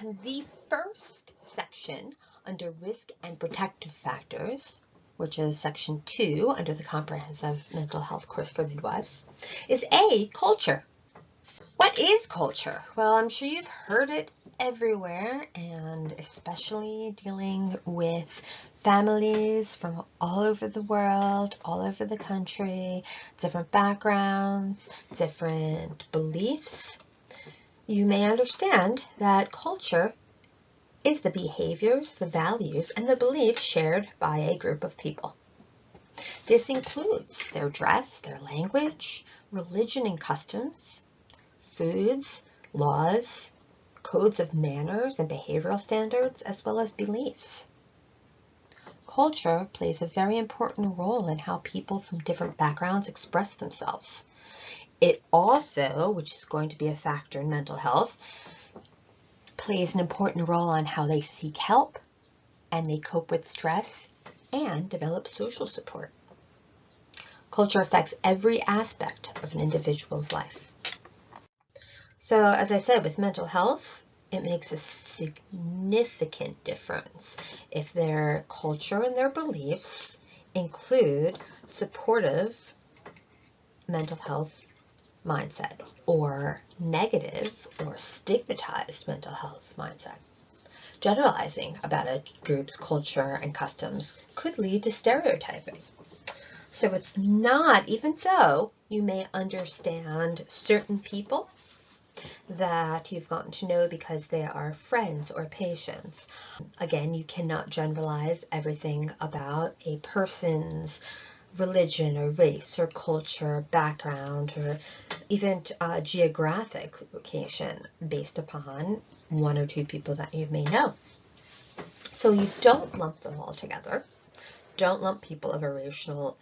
The first section under risk and protective factors, which is section 2 under the comprehensive mental health course for midwives, is culture. What is culture? Well, I'm sure you've heard it everywhere, and especially dealing with families from all over the world, all over the country, different backgrounds, different beliefs. You may understand that culture is the behaviors, the values, and the beliefs shared by a group of people. This includes their dress, their language, religion and customs, foods, laws, codes of manners and behavioral standards, as well as beliefs. Culture plays a very important role in how people from different backgrounds express themselves. It also, which is going to be a factor in mental health, plays an important role on how they seek help and they cope with stress and develop social support. Culture affects every aspect of an individual's life. So, as I said, with mental health, it makes a significant difference if their culture and their beliefs include supportive mental health mindset or negative or stigmatized mental health mindset. Generalizing about a group's culture and customs could lead to stereotyping. So it's not, even though you may understand certain people that you've gotten to know because they are friends or patients. Again, you cannot generalize everything about a person's religion or race or culture, background, or even geographic location based upon one or two people that you may know. So you don't lump them all together. Don't lump people of a racial,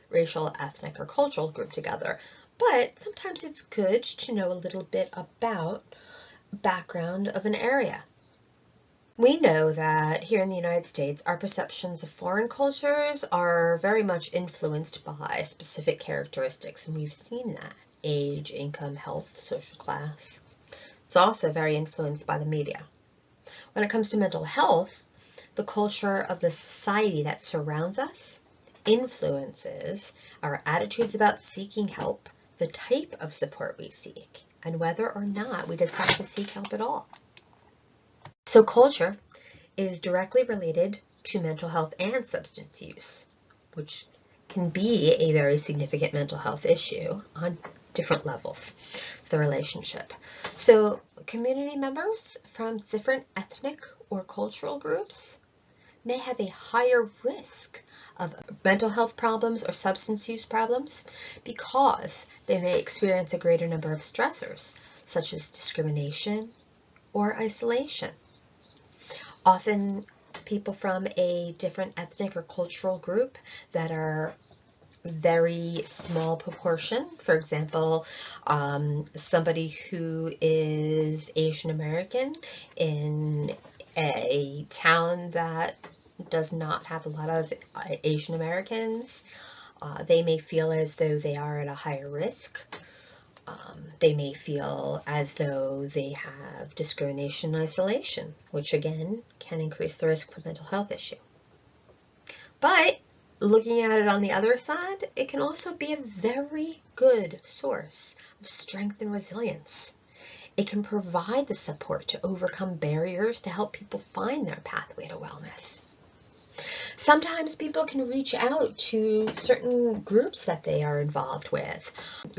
ethnic, or cultural group together. But sometimes it's good to know a little bit about background of an area. We know that here in the United States, our perceptions of foreign cultures are very much influenced by specific characteristics, and we've seen that: age, income, health, social class. It's also very influenced by the media. When it comes to mental health, the culture of the society that surrounds us influences our attitudes about seeking help, the type of support we seek, and whether or not we decide to seek help at all. So culture is directly related to mental health and substance use, which can be a very significant mental health issue on different levels, the relationship. So community members from different ethnic or cultural groups may have a higher risk of mental health problems or substance use problems because they may experience a greater number of stressors, such as discrimination or isolation. Often people from a different ethnic or cultural group that are very small proportion, for example, somebody who is Asian American in a town that does not have a lot of Asian Americans, they may feel as though they are at a higher risk. They may feel as though they have discrimination and isolation, which again can increase the risk for mental health issue. But looking at it on the other side, it can also be a very good source of strength and resilience. It can provide the support to overcome barriers to help people find their pathway to wellness. Sometimes people can reach out to certain groups that they are involved with.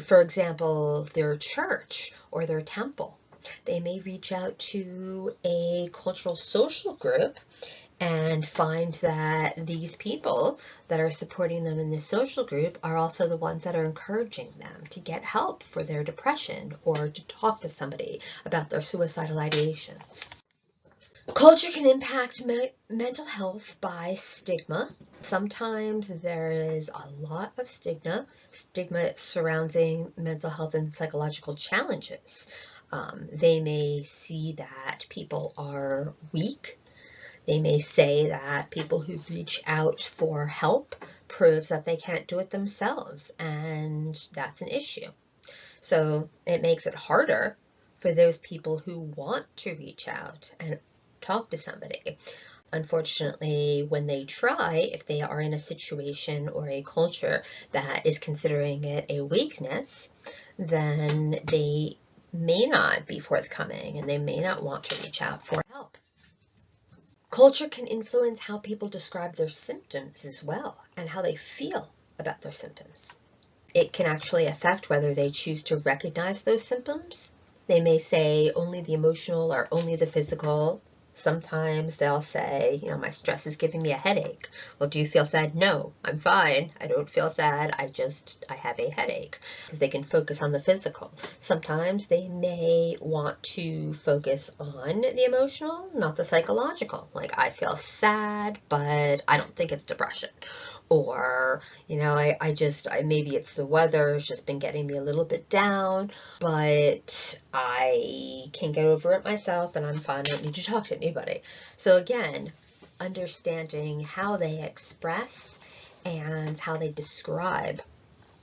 For example, their church or their temple. They may reach out to a cultural social group and find that these people that are supporting them in this social group are also the ones that are encouraging them to get help for their depression or to talk to somebody about their suicidal ideations. Culture can impact mental health by stigma. Sometimes there is a lot of stigma surrounding mental health and psychological challenges. They may see that people are weak. They may say that people who reach out for help proves that they can't do it themselves, and that's an issue. So it makes it harder for those people who want to reach out and talk to somebody. Unfortunately, when they try, if they are in a situation or a culture that is considering it a weakness, then they may not be forthcoming and they may not want to reach out for help. Culture can influence how people describe their symptoms as well and how they feel about their symptoms. It can actually affect whether they choose to recognize those symptoms. They may say only the emotional or only the physical. Sometimes they'll say, my stress is giving me a headache. Well, do you feel sad? No, I'm fine. I don't feel sad. I have a headache, because they can focus on the physical. Sometimes they may want to focus on the emotional, not the psychological. Like, I feel sad, but I don't think it's depression. Or, maybe it's the weather, it's just been getting me a little bit down, but I can get over it myself and I'm fine. I don't need to talk to anybody. So again, understanding how they express and how they describe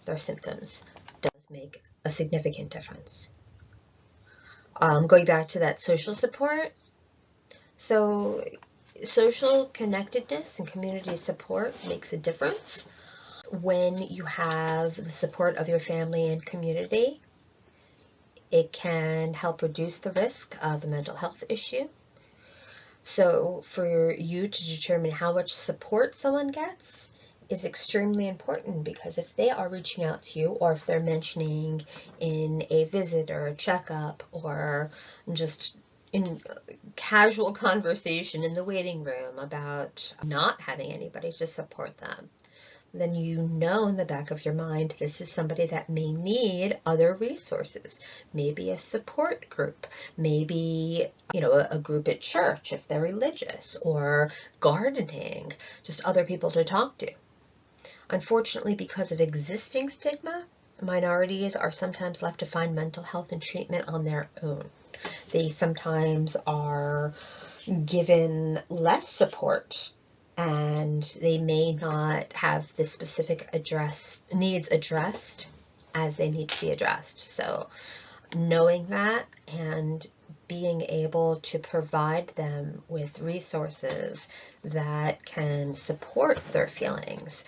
their symptoms does make a significant difference. Going back to that social support. So social connectedness and community support makes a difference. When you have the support of your family and community, it can help reduce the risk of a mental health issue. So for you to determine how much support someone gets is extremely important, because if they are reaching out to you, or if they're mentioning in a visit or a checkup or just in casual conversation in the waiting room about not having anybody to support them, then in the back of your mind, this is somebody that may need other resources. Maybe a support group, maybe, a group at church if they're religious, or gardening, just other people to talk to. Unfortunately, because of existing stigma, minorities are sometimes left to find mental health and treatment on their own. They sometimes are given less support, and they may not have the specific needs addressed as they need to be addressed. So knowing that and being able to provide them with resources that can support their feelings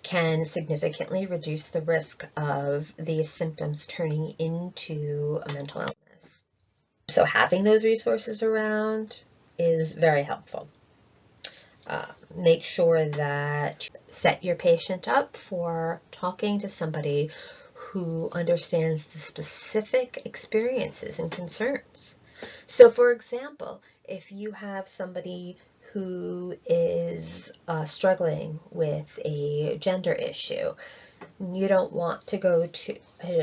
can significantly reduce the risk of these symptoms turning into a mental illness. So having those resources around is very helpful. Make sure that you set your patient up for talking to somebody who understands the specific experiences and concerns. So for example, if you have somebody who is struggling with a gender issue, you don't want to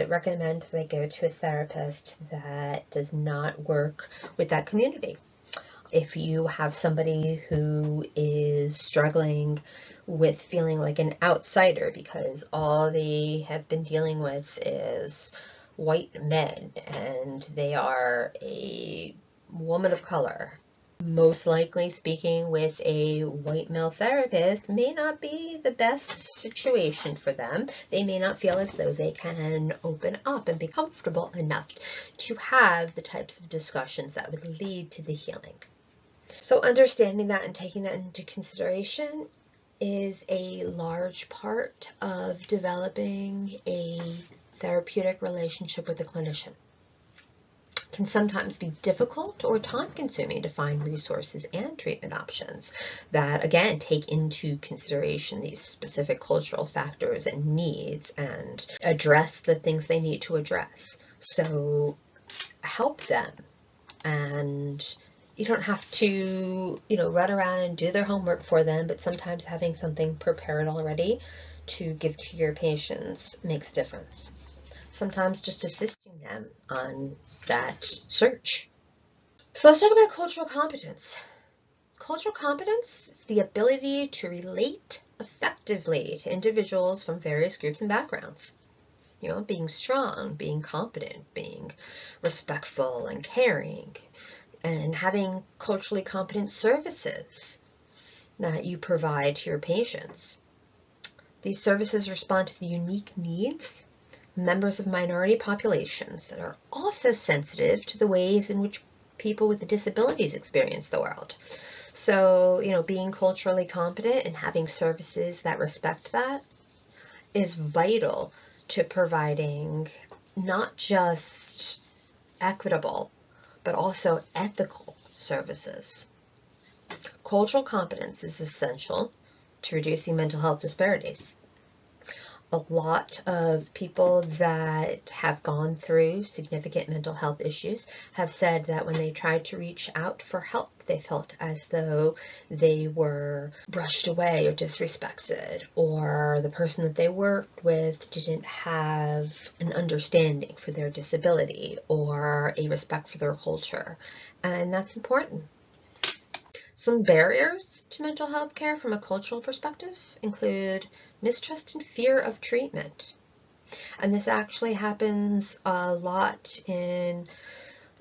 recommend they go to a therapist that does not work with that community. If you have somebody who is struggling with feeling like an outsider because all they have been dealing with is white men and they are a woman of color, most likely speaking with a white male therapist may not be the best situation for them. They may not feel as though they can open up and be comfortable enough to have the types of discussions that would lead to the healing. So understanding that and taking that into consideration is a large part of developing a therapeutic relationship with a clinician. It can sometimes be difficult or time-consuming to find resources and treatment options that, again, take into consideration these specific cultural factors and needs and address the things they need to address. So help them, and you don't have to, run around and do their homework for them, but sometimes having something prepared already to give to your patients makes a difference. Sometimes just assisting them on that search. So let's talk about cultural competence. Cultural competence is the ability to relate effectively to individuals from various groups and backgrounds. Being strong, being competent, being respectful and caring, and having culturally competent services that you provide to your patients. These services respond to the unique needs of members of minority populations that are also sensitive to the ways in which people with disabilities experience the world. So, being culturally competent and having services that respect that is vital to providing not just equitable, but also ethical services. Cultural competence is essential to reducing mental health disparities. A lot of people that have gone through significant mental health issues have said that when they tried to reach out for help, they felt as though they were brushed away or disrespected, or the person that they worked with didn't have an understanding for their disability or a respect for their culture. And that's important. Some barriers to mental health care from a cultural perspective include mistrust and fear of treatment. And this actually happens a lot in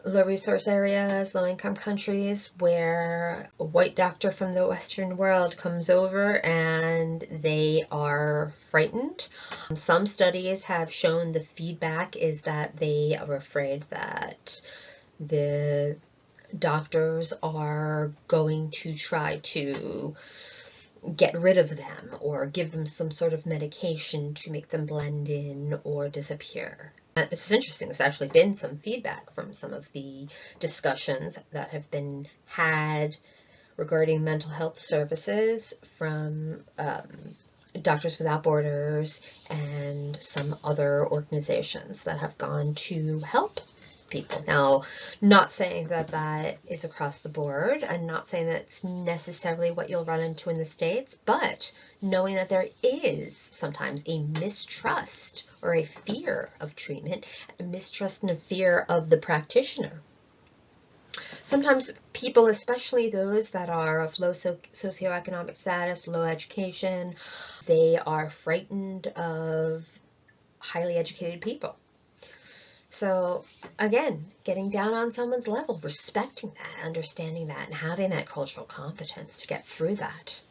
low resource areas, low income countries, where a white doctor from the Western world comes over and they are frightened. Some studies have shown the feedback is that they are afraid that the doctors are going to try to get rid of them or give them some sort of medication to make them blend in or disappear. This is interesting. There's actually been some feedback from some of the discussions that have been had regarding mental health services from Doctors Without Borders and some other organizations that have gone to help people. Now, not saying that that is across the board, and not saying that's necessarily what you'll run into in the States, but knowing that there is sometimes a mistrust or a fear of treatment, a mistrust and a fear of the practitioner. Sometimes people, especially those that are of low socioeconomic status, low education, they are frightened of highly educated people. So again, getting down on someone's level, respecting that, understanding that, and having that cultural competence to get through that.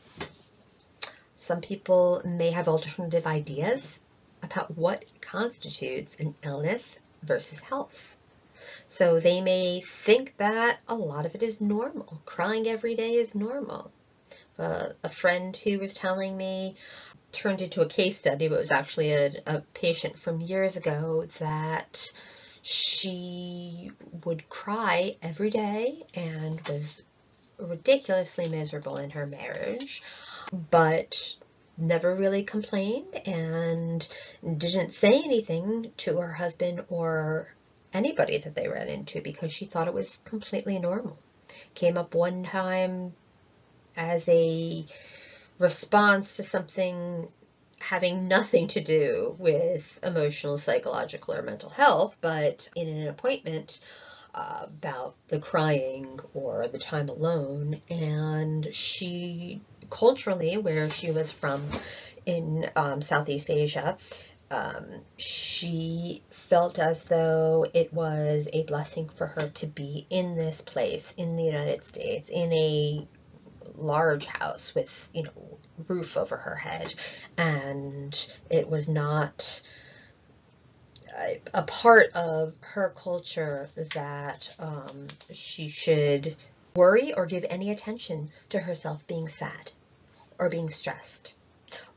Some people may have alternative ideas about what constitutes an illness versus health. So they may think that a lot of it is normal. Crying every day is normal. A friend who was telling me turned into a case study, but it was actually a patient from years ago that she would cry every day and was ridiculously miserable in her marriage, but never really complained and didn't say anything to her husband or anybody that they ran into because she thought it was completely normal. Came up one time as a response to something having nothing to do with emotional, psychological, or mental health, but in an appointment about the crying or the time alone. And she, culturally, where she was from in Southeast Asia, she felt as though it was a blessing for her to be in this place in the United States, in a large house with, roof over her head, and it was not a part of her culture that she should worry or give any attention to herself being sad or being stressed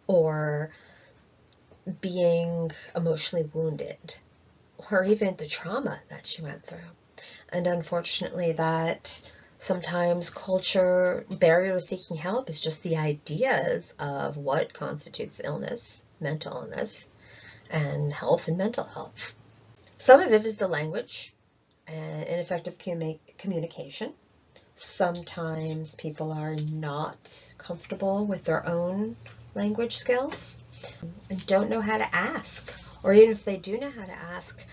or being emotionally wounded or even the trauma that she went through. And unfortunately, that sometimes culture barrier to seeking help is just the ideas of what constitutes illness, mental illness, and health and mental health. Some of it is the language and ineffective communication. Sometimes people are not comfortable with their own language skills and don't know how to ask. Or even if they do know how to ask,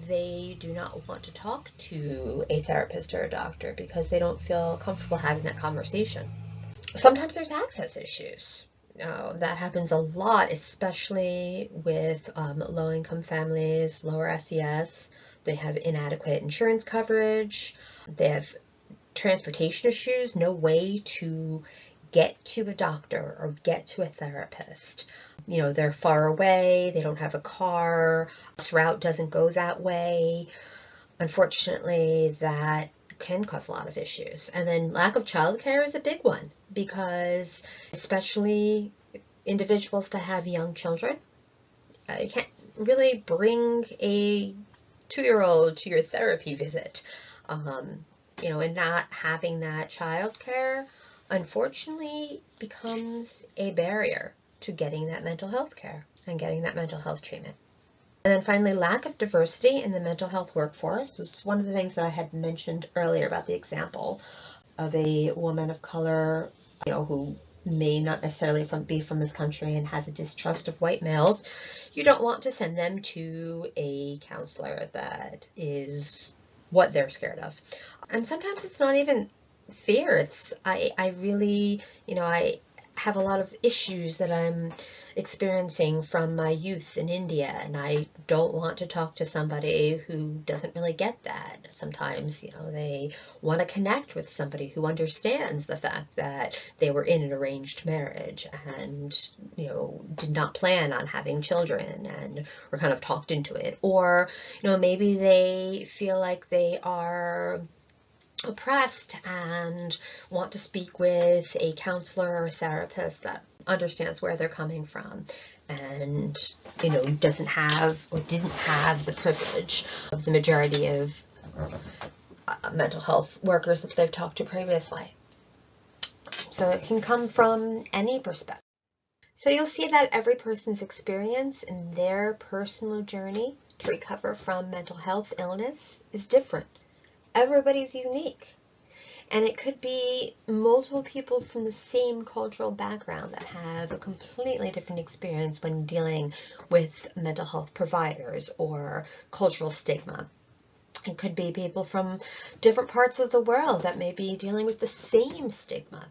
they do not want to talk to a therapist or a doctor because they don't feel comfortable having that conversation. Sometimes there's access issues. That happens a lot, especially with low-income families, lower SES. They have inadequate insurance coverage. They have transportation issues, no way to get to a doctor or get to a therapist. They're far away, they don't have a car, this route doesn't go that way. Unfortunately, that can cause a lot of issues. And then lack of childcare is a big one, because especially individuals that have young children, you can't really bring a 2-year-old to your therapy visit. And not having that childcare, unfortunately, becomes a barrier to getting that mental health care and getting that mental health treatment. And then finally, lack of diversity in the mental health workforce was one of the things that I had mentioned earlier about the example of a woman of color, who may not necessarily be from this country and has a distrust of white males. You don't want to send them to a counselor that is what they're scared of. And sometimes it's not even fear. It's, I really, I have a lot of issues that I'm experiencing from my youth in India, and I don't want to talk to somebody who doesn't really get that. Sometimes, they want to connect with somebody who understands the fact that they were in an arranged marriage and, did not plan on having children and were kind of talked into it. Or, maybe they feel like they are oppressed and want to speak with a counselor or therapist that understands where they're coming from and, doesn't have or didn't have the privilege of the majority of mental health workers that they've talked to previously. So it can come from any perspective. So you'll see that every person's experience in their personal journey to recover from mental health illness is different. Everybody's unique. And it could be multiple people from the same cultural background that have a completely different experience when dealing with mental health providers or cultural stigma. It could be people from different parts of the world that may be dealing with the same stigma.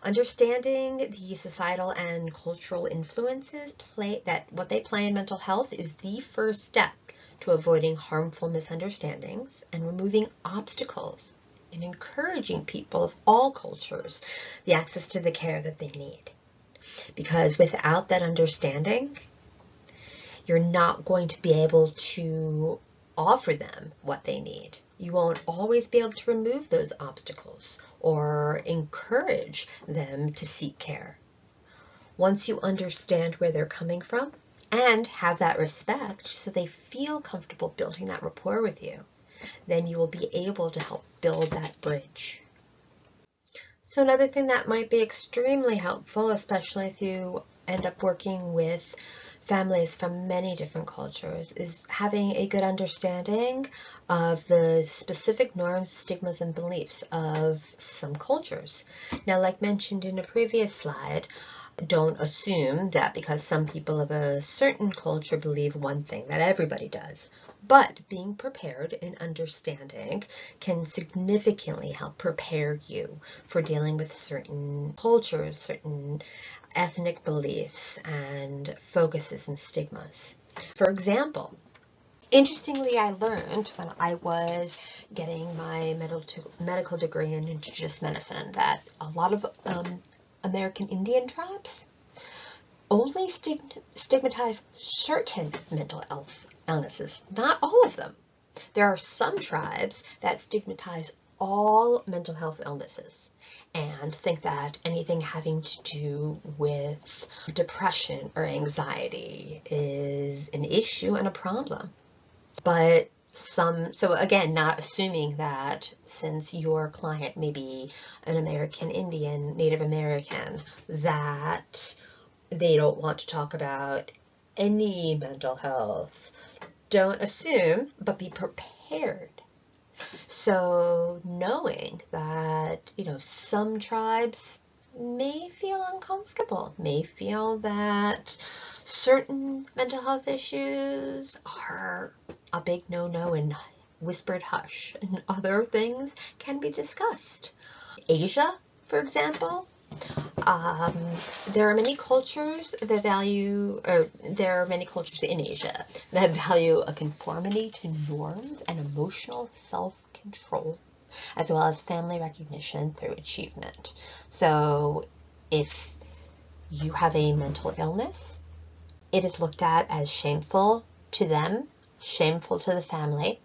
Understanding the societal and cultural influences what they play in mental health is the first step to avoiding harmful misunderstandings and removing obstacles and encouraging people of all cultures the access to the care that they need. Because without that understanding, you're not going to be able to offer them what they need. You won't always be able to remove those obstacles or encourage them to seek care. Once you understand where they're coming from and have that respect so they feel comfortable building that rapport with you, then you will be able to help build that bridge. So another thing that might be extremely helpful, especially if you end up working with families from many different cultures, is having a good understanding of the specific norms, stigmas, and beliefs of some cultures. Now, like mentioned in a previous slide, don't assume that because some people of a certain culture believe one thing that everybody does. But being prepared and understanding can significantly help prepare you for dealing with certain cultures, certain ethnic beliefs, and focuses and stigmas. For example, interestingly, I learned when I was getting my medical degree in indigenous medicine that a lot of American Indian tribes only stigmatize certain mental health illnesses, not all of them. There are some tribes that stigmatize all mental health illnesses and think that anything having to do with depression or anxiety is an issue and a problem. But so again, not assuming that since your client may be an American Indian, Native American, that they don't want to talk about any mental health. Don't assume, but be prepared. So knowing that, some tribes may feel uncomfortable, may feel that certain mental health issues are a big no-no and whispered hush, and other things can be discussed. Asia, for example, there are many cultures that there are many cultures in Asia that value a conformity to norms and emotional self-control, as well as family recognition through achievement. So if you have a mental illness, it is looked at as shameful to them, shameful to the family,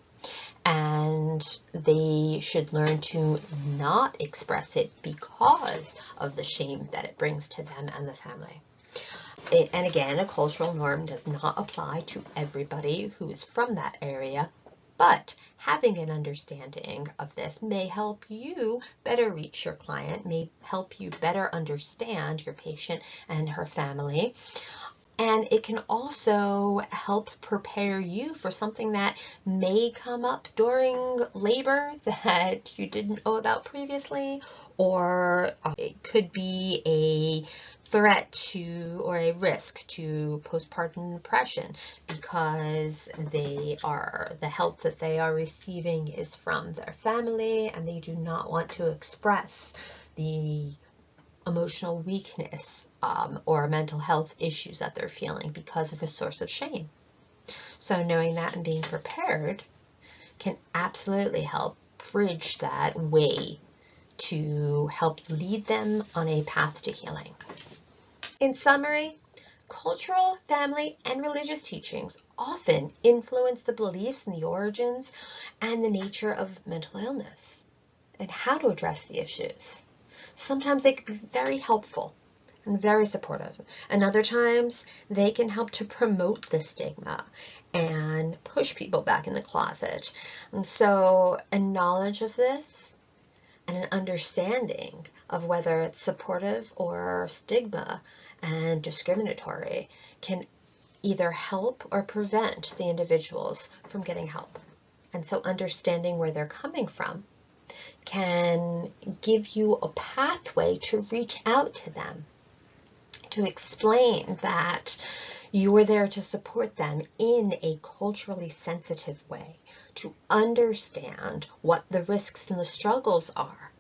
and they should learn to not express it because of the shame that it brings to them and the family. And again, a cultural norm does not apply to everybody who is from that area, but having an understanding of this may help you better reach your client, may help you better understand your patient and her family. And it can also help prepare you for something that may come up during labor that you didn't know about previously, or it could be a threat to or a risk to postpartum depression because the help that they are receiving is from their family and they do not want to express the emotional weakness or mental health issues that they're feeling because of a source of shame. So knowing that and being prepared can absolutely help bridge that way to help lead them on a path to healing. In summary, cultural, family, and religious teachings often influence the beliefs and the origins and the nature of mental illness and how to address the issues. Sometimes they can be very helpful and very supportive, and other times they can help to promote the stigma and push people back in the closet. And so a knowledge of this and an understanding of whether it's supportive or stigma and discriminatory can either help or prevent the individuals from getting help. And so understanding where they're coming from can give you a pathway to reach out to them, to explain that you're there to support them in a culturally sensitive way, to understand what the risks and the struggles are,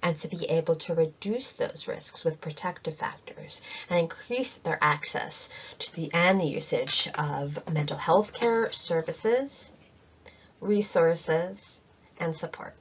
and to be able to reduce those risks with protective factors and increase their access to the usage of mental health care services, resources, and support.